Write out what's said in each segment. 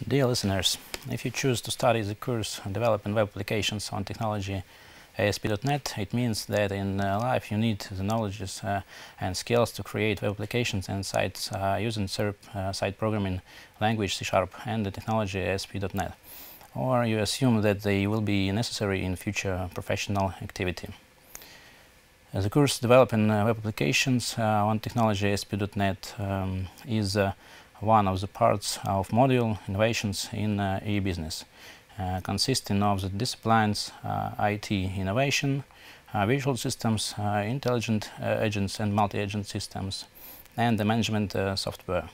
Dear listeners, if you choose to study the course Developing Web Applications on Technology ASP.NET, it means that in life you need the knowledge and skills to create web applications and sites using server-side programming language C# and the technology ASP.NET, or you assume that they will be necessary in future professional activity. The course Developing Web Applications on Technology ASP.NET is one of the parts of module Innovations in e-business, consisting of the disciplines IT innovation, visual systems, intelligent agents and multi-agent systems, and the management software.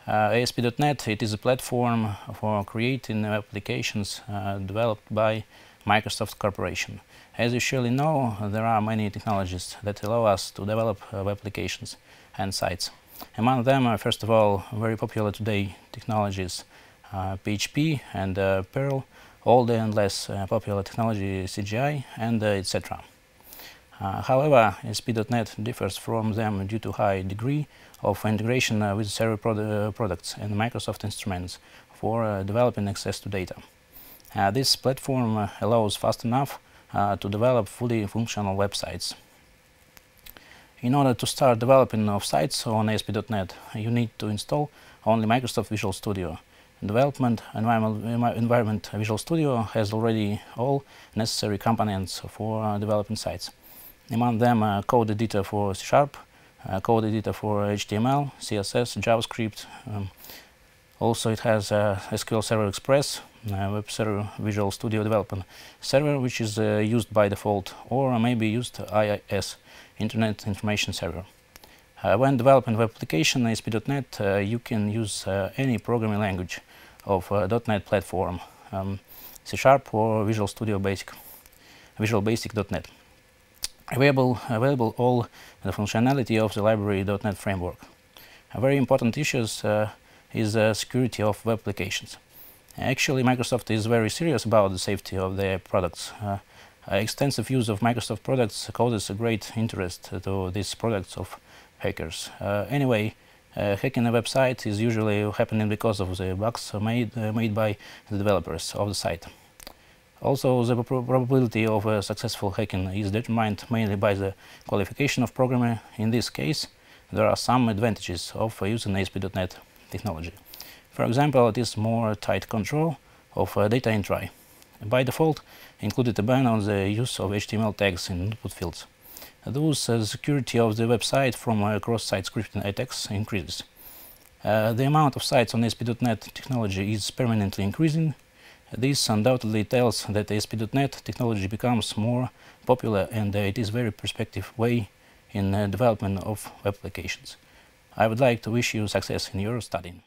ASP.NET it is a platform for creating web applications developed by Microsoft Corporation. As you surely know, there are many technologies that allow us to develop web applications and sites. Among them are, first of all, very popular today technologies PHP and Perl, older and less popular technology CGI, and etc. However, ASP.NET differs from them due to high degree of integration with server products and Microsoft instruments for developing access to data. This platform allows fast enough to develop fully functional websites. In order to start developing of sites on ASP.NET, you need to install only Microsoft Visual Studio. Development environment Visual Studio has already all necessary components for developing sites. Among them code editor for C#, code editor for HTML, CSS, JavaScript. Also it has SQL Server Express, Web Server Visual Studio Development Server, which is used by default, or maybe used IIS, Internet Information Server. When developing web application ASP.NET, you can use any programming language of .NET platform, C# or Visual Studio Basic, Visual Basic.NET. Available all the functionality of the library.NET framework. A very important issue is security of web applications. Actually, Microsoft is very serious about the safety of their products. Extensive use of Microsoft products causes a great interest to these products of hackers. Anyway, hacking a website is usually happening because of the bugs made by the developers of the site. Also, the probability of a successful hacking is determined mainly by the qualification of programmer. In this case, there are some advantages of using ASP.NET technology. For example, it is more tight control of data entry. By default, included a ban on the use of HTML tags in input fields. Thus, the security of the website from cross-site scripting attacks increases. The amount of sites on ASP.NET technology is permanently increasing. This undoubtedly tells that ASP.NET technology becomes more popular, and it is a very perspective way in development of web applications. I would like to wish you success in your studying.